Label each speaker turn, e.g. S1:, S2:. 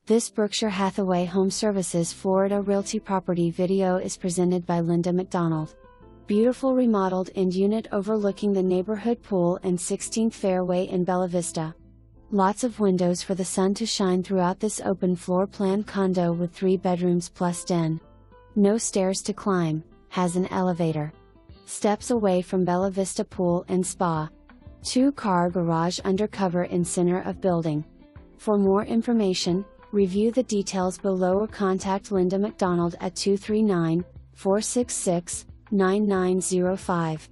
S1: This Berkshire Hathaway HomeServices Florida Realty property video is presented by LindaMcDonald. Beautiful remodeled end unit overlooking the neighborhood pool and 16th fairway in Bellavista. Lots of windows for the sun to shine throughout this open floor plan condo with 3 bedrooms plus den. No stairs to climb, has an elevator. Steps away from Bellavista pool and spa. 2-car garage undercover in center of building. For more information, review the details below or contact LindaMcDonald at 239-466-9905.